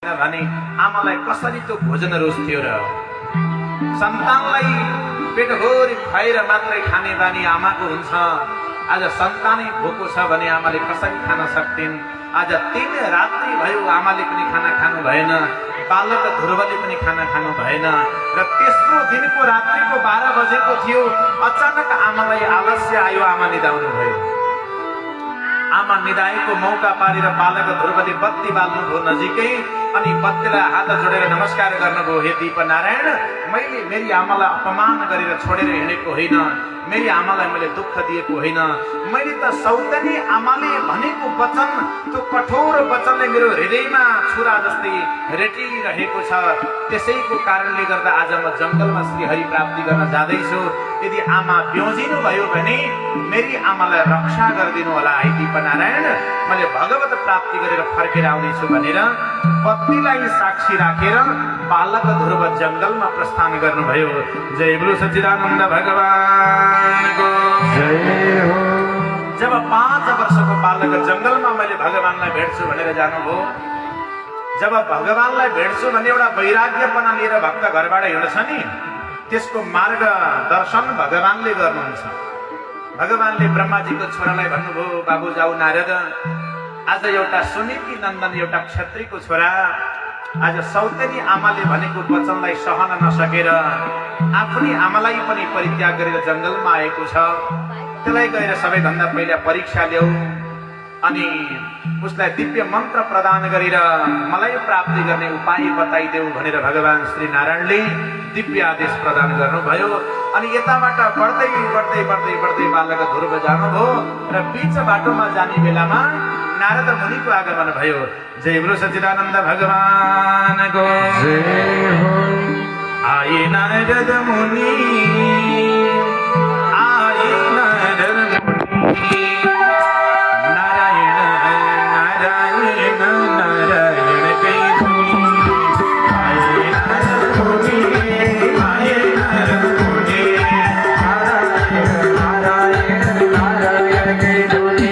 भने आमालाई कसरी त्यो भोजन रुच्थ्यो र सन्तानलाई पेटभरि खुवाएर मात्रै खाने बानी आमाको हुन्छ। आज सन्तानै भोको छ भने आमाले कसरी खान सक्थिन्। आज 3 रात्रि भयो आमाले पनि खाना खानु भएन, बालक ध्रुवले पनि खाना खानु भएन र तेस्रो दिनको रात्रिको 12 बजेको थियो। अचानक आमालाई आलस्य आयो, आमा निदाउनु भयो। आमा निदाएको मौका पारेर बालक ध्रुवले बत्ती बाल्नुभयो नजिकै अनि बत्तीलाई हात जोडेर नमस्कार गर्नुभयो। हे दीपनारायण, मैले मेरी आमालाई अपमान गरेर छोडेर हिँडेको होइन, मेरी आमालाई मैले दुःख दिएको होइन। मैले त सौतनी आमाले भनेको वचन, त्यो कठोर वचनले मेरो हृदयमा छुरा जस्तै रेटिरहेको छ। त्यसैको कारणले गर्दा आज म जङ्गलमा श्रीहरि प्राप्ति गर्न जाँदैछु। यदि आमा ब्योजिनु भयो भने मेरी आमालाई रक्षा गरिदिनु होला है दीपनारायण। मैले भगवत प्राप्ति गरेर फर्केर आउनेछु भनेर पत्नीलाई साक्षी राखेर बालक ध्रुव जङ्गलमा प्रस्थान गर्नुभयो। जय बोलो सच्चिदानन्द भगवानको जय हो। जब 5 वर्षको बालक जङ्गलमा मैले भगवानलाई भेट्छु भनेर जानुभयो। जब भगवानलाई भेट्छु भने एउटा वैराग्यपना लिएर भक्त घरबाट हिँड्छ नि, त्यसको मार्ग दर्शन भगवानले गर्नुहुन्छ। भगवानले ब्रह्माजीको छोरालाई भन्नुभयो, बाबु जाऊ नारद, आज एउटा सुनिति नन्दन एउटा क्षत्रियको छोरा आज सौतेनी आमाले भनेको वचनलाई सहन नसकेर आफ्नै आमालाई पनि परित्याग गरेर जङ्गलमा आएको छ। त्यसलाई गएर सबैभन्दा पहिला परीक्षा ल्याऊ अनि उसलाई दिव्य मन्त्र प्रदान गरेर मलाई प्राप्ति गर्ने उपाय बताइदेऊ भनेर भगवान श्री नारायणले दिव्य आदेश प्रदान गर्नुभयो। अनि यताबाट बढ्दै बढ्दै बढ्दै बढ्दै बालक ध्रुव जानुभयो र बीच बाटोमा जाने बेलामा नारद मुनिको आगमन भयो। जय बोलो सच्चिदानन्द भगवानको जय हो। आए नारद मुनि, आए नारद मुनि, नारायण नारायण नारायण कई धुनी। आए नारद मुनि, आए नारद मुनि, नारायण नारायण नारायण कई धुनी।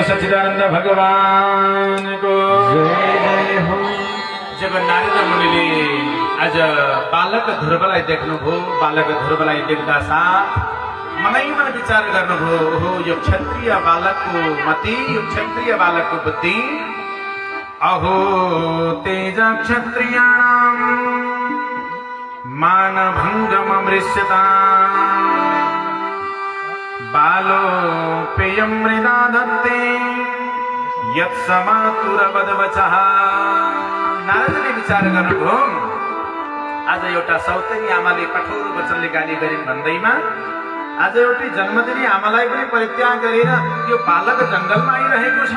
सच्चिदानंद भगवान को जय हो। जब नारद मुनिले आज बालक ध्रुवलाई देख्नुभयो, बालक ध्रुवलाई देख्दा साथ मनै मन विचार गर्नुभयो, हो यो क्षत्रिय बालकको मति, यो क्षत्रिय बालकको बुद्धि। अहो तेज क्षत्रियाणाम मानभङ्गममृष्यताम् बालो पेयं मृदा धत्ते यत्समातुरवदवचः। नारदले विचार गर्नुभयो, आज एउटा सौतेनी आमाले कठोर वचनले गाली गरिन् भन्दैमा आज एउटी जन्मदिनी आमालाई पनि परित्याग गरेर यो बालक जङ्गलमा आइरहेको छ।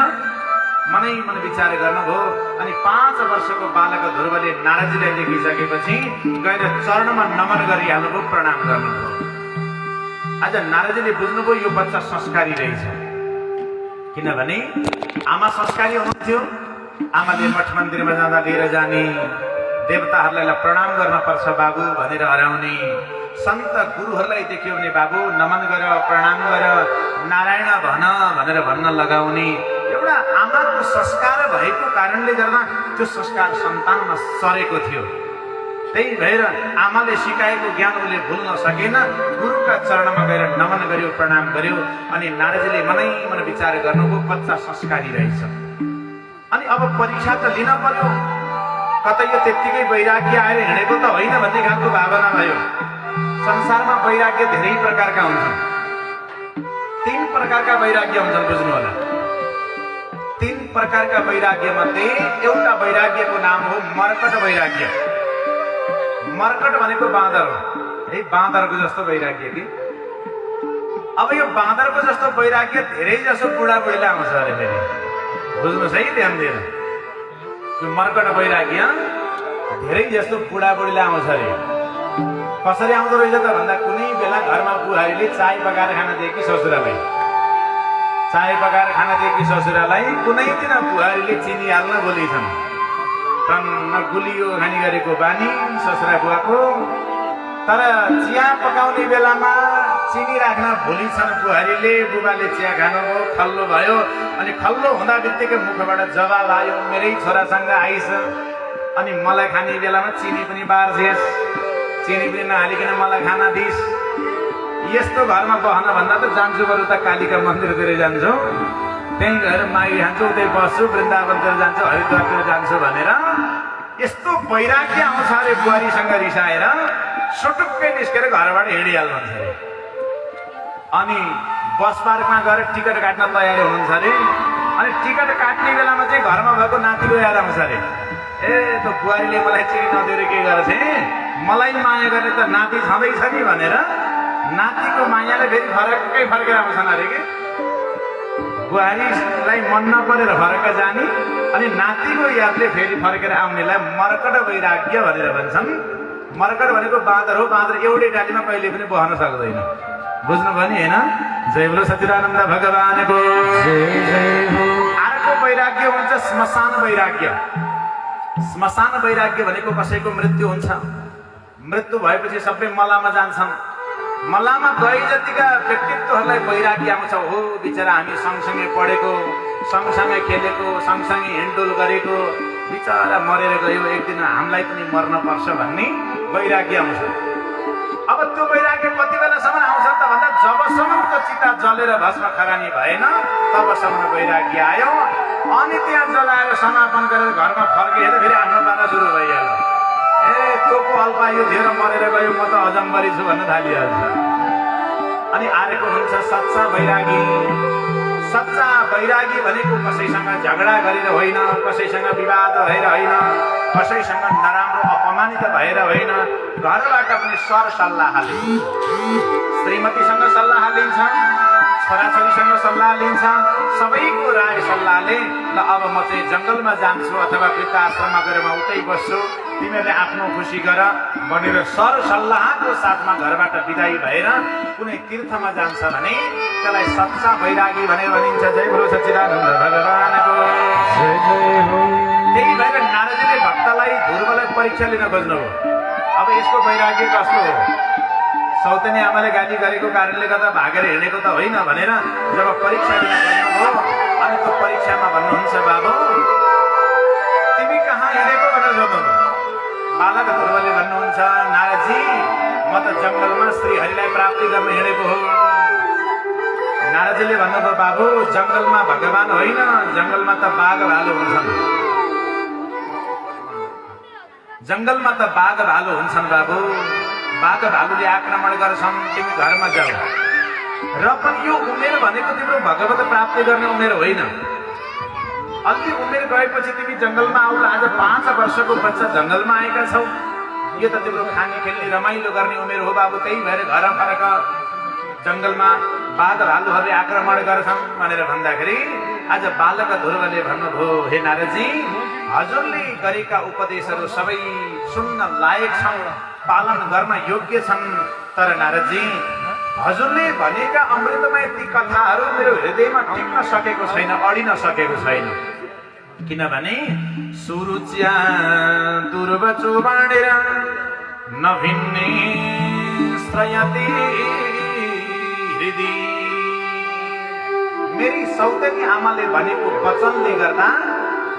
मनै मन विचार गर्नुभयो। अनि 5 वर्षको बालक ध्रुवले नारदजीलाई देखिसकेपछि गएर चरणमा नमन गरिहाल्नुभयो, प्रणाम गर्नुभयो। आज नारदजीले बुझ्नुभयो यो बच्चा संस्कारी रहेछ, किनभने आमा संस्कारी हुनुहुन्थ्यो। आमाले मठ मन्दिरमा जाँदा लिएर जाने, देवताहरूलाई प्रणाम गर्न पर्छ बाबु भनेर हराउने, सन्त गुरुहरूलाई देख्यो भने बाबु नमन गर, प्रणाम गर, नारायण भन भनेर भन्न लगाउने एउटा आमाको संस्कार भएको कारणले गर्दा त्यो संस्कार सन्तानमा सरेको थियो। त्यही भएर आमाले सिकाएको ज्ञान उसले भुल्न सकेन, गुरुका चरणमा गएर नमन गर्यो, प्रणाम गर्यो। अनि नारदजीले मनै मन विचार गर्नुभयो बच्चा संस्कारी रहेछ। अनि अब परीक्षा त लिन पर्यो, कतै यो त्यत्तिकै वैराग्य आएर हिँडेको त होइन भन्ने खालको भावना भयो। संसारमा वैराग्य धेरै प्रकारका हुन्छन्, 3 प्रकारका वैराग्य हुन्छन्, बुझ्नु होला। 3 प्रकारका वैराग्य मध्ये एउटा वैराग्यको नाम हो मर्कट वैराग्य। मर्कट भनेको बाँदर हो, है बाँदरको जस्तो वैराग्य कि। अब यो बाँदरको जस्तो वैराग्य धेरै जसो बुढाबुढीलाई आउँछ अरे फेरि, बुझ्नुहोस् है ध्यान दिएर। यो मर्कट वैराग्य धेरै जस्तो बुढाबुढीलाई आउँछ अरे। कसरी आउँदो रहेछ त भन्दा कुनै बेला घरमा बुहारीले चाय पकाएर खान दिएकी ससुरालाई, चाय पकाएर खान दिएकी ससुरालाई कुनै दिन बुहारीले चिनी हाल्न बोलेछन्। टन्न गुलियो खाने गरेको बानी ससुरा बुवाको, तर चिया पकाउने बेलामा चिनी राख्न भुलिछन् बुहारीले। बुबाले चिया खानुभयो, खल्लो भयो। अनि खल्लो हुँदा बित्तिकै मुखबाट जवाब आयो, मेरै छोरासँग आइस अनि मलाई खाने बेलामा चिनी पनि बार्छेस्, चिनी पनि नहालिकन मलाई खाना दिस। यस्तो घरमा बस्न भन्दा त जान्छु बरु त कालिका मन्दिरतिर जान्छु, त्यहीँ गएर मागी खान्छु, उतै बस्छु, वृन्दावनतिर जान्छु, हरिद्वारतिर जान्छु भनेर यस्तो वैराग्य आउँछ अरे बुहारीसँग रिसाएर सुटुक्कै निस्केर घरबाट हिँडिहाल्नुहुन्छ अरे। अनि बस पार्कमा गएर टिकट काट्न तयारी हुनुहुन्छ अरे। अनि टिकट काट्ने बेलामा चाहिँ घरमा भएको नातिको याद आउँछ अरे। ए त बुहारीले मलाई चिनी नदिएर के गर्छ, मलाई माया गर्ने त नाति छँदैछ नि भनेर नातिको मायाले फेरि फरक्कै फर्केर आउँछन् अरे कि। बुहारीलाई मन नपरेर फरक जाने अनि नातिको यादले फेरि फर्केर आउनेलाई मर्कट वैराग्य भनेर भन्छन्। मर्कट भनेको बाँदर हो, बाँदर एउटै डालीमा कहिले पनि बस्न सक्दैन, बुझ्नुभयो नि होइन। जय बोलो सच्चिदानन्द भगवानको जय हो। अर्को वैराग्य हुन्छ श्मशान वैराग्य। श्मशान वैराग्य भनेको कसैको मृत्यु हुन्छ, मृत्यु भएपछि सबै मलामा जान्छन्। मलामा गए जतिका व्यक्तित्वहरूलाई वैराग्य आउँछ, हो बिचरा हामी सँगसँगै पढेको, सँगसँगै खेलेको, सँगसँगै हिँडडुल गरेको, बिचरा मरेर गयो, एक दिन हामीलाई पनि मर्न पर्छ भन्ने वैराग्य आउँछ। अब त्यो वैराग्य कति बेलासम्म आउँछ त भन्दा जबसम्म त्यो चिता जलेर भस्म खरानी भएन तबसम्म वैराग्य आयो। अनि त्यहाँ जलाएर समापन गरेर घरमा फर्केर फेरि आफ्नो पारा सुरु भइहाल्यो। ए त्यो पो अल्पायु थियो मरेर गयो, म त अजम्बरी छु भन्न थालिहाल्छ। अनि आएको हुन्छ सच्चा वैरागी। सच्चा वैरागी भनेको कसैसँग झगडा गरेर होइन, कसैसँग विवाद भएर होइन, कसैसँग नराम्रो अपमानित भएर होइन, घरबाट पनि सर सल्लाह लिन्छ, श्रीमतीसँग सल्लाह लिन्छ, छोराछोरीसँग सल्लाह लिन्छ, सबैको राय सल्लाहले ल अब म चाहिँ जङ्गलमा जान्छु अथवा वृद्धाश्रममा गएर म उतै बस्छु, तिमीहरूले आफ्नो खुसी गर भनेर सर सल्लाहको साथमा घरबाट विदाई भएर कुनै तीर्थमा जान्छ भने त्यसलाई सच्चा वैरागी भनेर भनिन्छ। जय बोलो सच्चिदानन्द भगवानको जय जय हो। त्यही भएर नारदजीले भक्तलाई ध्रुवलाई परीक्षा लिन खोज्नुभयो। अब यसको वैराग्य कस्तो हो, सौतेनी आमाले गाली गरेको कारणले गर्दा भागेर हिँडेको त होइन भनेर जब परीक्षा लिन खोज्नुभयो अनि त्यो परीक्षामा भन्नुहुन्छ बाबु तिमी कहाँ हिँडेको भनेर सोध्नुभयो। बालक ध्रुवले भन्नुहुन्छ नारदजी म त जङ्गलमा श्रीहरिलाई प्राप्ति गर्न हिँडेको हो। नारदजीले भन्नुभयो बाबु जङ्गलमा भगवान होइन, जङ्गलमा त बाघ भालु हुन्छन्, जङ्गलमा त बाघ भालु हुन्छन् बाबु, बाघ भालुले आक्रमण गर्छन्, तिमी घरमा जाऊ। र पनि यो उमेर भनेको तिम्रो भगवत प्राप्ति गर्ने उमेर होइन। अलि उमेर गएपछि तिमी जङ्गलमा आउला। आज 5 वर्षको बच्चा जङ्गलमा आएका छौ। यो त तिम्रो खाने खेल्ने रमाइलो गर्ने उमेर हो बाबु। त्यही भएर घर फरक जङ्गलमा बाघ भालुहरूले आक्रमण गर्छन् भनेर भन्दाखेरि आज बालक ध्रुवले भन्नुभयो, हे नारदजी, हजुरले गरेका उपदेशहरू सबै सुन्न लायक छन्, पालन गर्न योग्य छन्। तर नारदजी, हजुरले भनेका अमृतमय ती कथाहरू मेरो हृदयमा टिक्न सकेको छैन, अडिन सकेको छैन। किनभने सुरुच्या दुर्वचो बाँडेर नभिन्ने श्रयते हृदय। मेरी सौतेनी आमाले भनेको वचनले गर्दा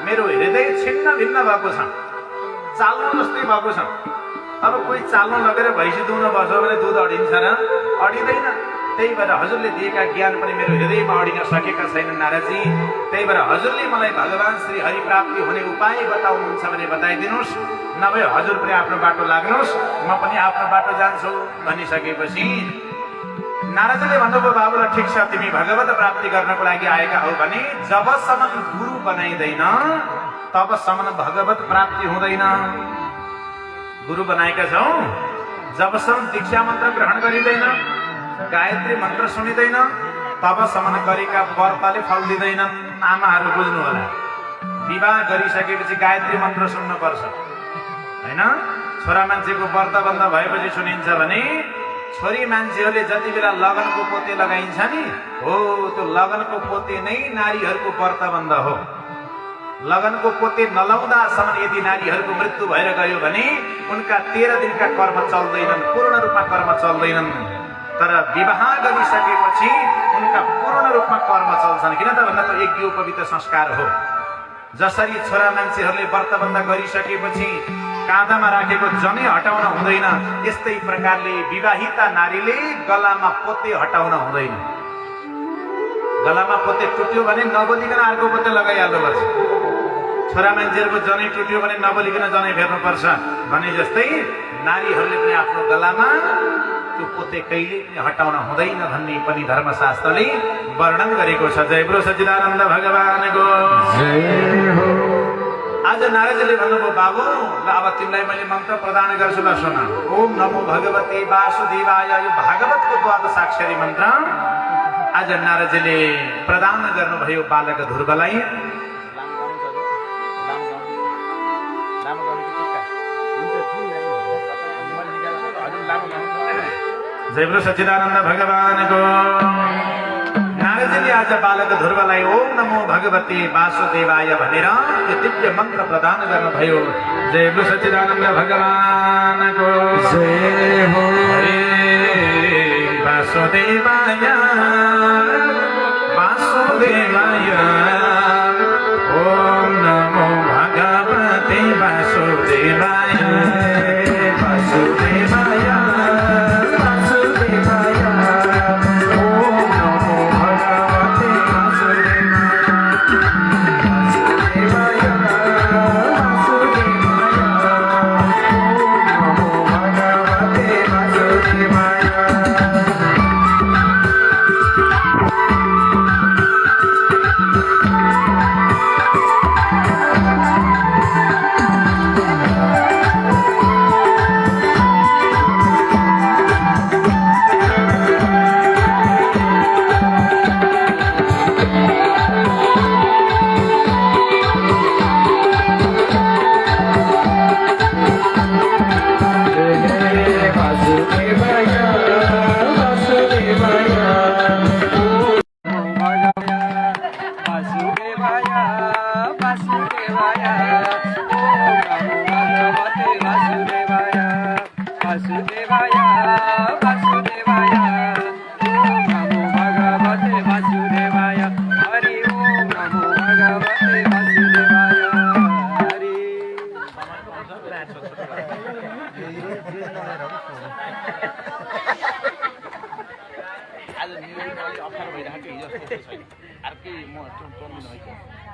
मेरो हृदय छिन्न भिन्न भएको छ, चाल्नु जस्तै भएको छ। अब कोही चाल्नु लगेर भैँसी दुहुन बस्छ भने दुध अडिन्छ र? अडिँदैन। त्यही भएर हजुरले दिएका ज्ञान पनि मेरो हृदयमा अडिन सकेका छैनन् नारदजी। त्यही भएर हजुरले मलाई भगवान श्री हरि प्राप्ति हुने उपाय बताउनुहुन्छ भने बताइदिनुहोस्, नभए हजुर पनि आफ्नो बाटो लाग्नुहोस्, म पनि आफ्नो बाटो जान्छु भनिसकेपछि नारदले भन्नुभयो, बाबुला ठिक छ, तिमी भगवत प्राप्ति गर्नको लागि आएका हौ भने जबसम्म गुरु बनाइँदैन तबसम्म भगवत प्राप्ति हुँदैन। गुरु बनाएका छौ, जबसम्म दीक्षा मन्त्र ग्रहण गरिँदैन, गायत्री मन्त्र सुनिँदैन, तबसम्म गरेका व्रतले फल दिँदैनन्। आमाहरू बुझ्नु होला, विवाह गरिसकेपछि गायत्री मन्त्र सुन्नुपर्छ होइन। छोरा मान्छेको व्रत बन्द भएपछि सुनिन्छ भने छोरी मान्छेहरूले जति बेला लगनको पोते लगाइन्छ नि, हो त्यो लगनको पोते नै नारीहरूको व्रत बन्द हो। लगनको पोते नलाउँदासम्म यदि नारीहरूको मृत्यु भएर गयो भने उनका 13 दिनका कर्म चल्दैनन्, पूर्ण रूपमा कर्म चल्दैनन्। तर विवाह गरिसकेपछि उनका पूर्ण रूपमा कर्म चल्छन्। किन त भन्दा त एक यो पवित्र संस्कार हो। जसरी छोरा मान्छेहरूले व्रतबन्ध गरिसकेपछि काँधामा राखेको जनै हटाउन हुँदैन, यस्तै प्रकारले विवाहिता नारीले गलामा पोते हटाउन हुँदैन। गलामा पोते टुट्यो भने नबोलिकन अर्को पोते लगाइहाल्नुपर्छ। छोरा मान्छेहरूको जनै टुट्यो भने नबोलिकन जनै फेर्नुपर्छ भने जस्तै नारीहरूले पनि आफ्नो गलामा त्यो पोते कहिले पनि हटाउन हुँदैन भन्ने पनि धर्मशास्त्रले वर्णन गरेको छ। जय गुरु सच्चिदानन्द भगवानको जय हो। आज नारदले भन्नुभयो, बाबु ल अब तिमीलाई मैले मन्त्र प्रदान गर्छु, ल सुन। ओम नमो भगवते वासुदेवाय, यो भागवतको द्वादशाक्षरी मन्त्र आज नारदले प्रदान गर्नुभयो बालक ध्रुवलाई। जय गुरु सच्चिदानन्द भगवानको। नारदले आज बालक ध्रुवलाई ओम नमो भगवते वासुदेवाय भनेर यो दिव्य मन्त्र प्रदान गर्नुभयो। जय गुरु सच्चिदानन्द भगवानको जय हो। वासुदेवाय वासुदेवाय ओम नमो भगवते वासुदेवाय वासुदेवाय आज न्युयोर्कमा अलि अप्ठ्यारो भइरहेको हिजो जस्तो छैन। अर्कै म टर्मिन होइन।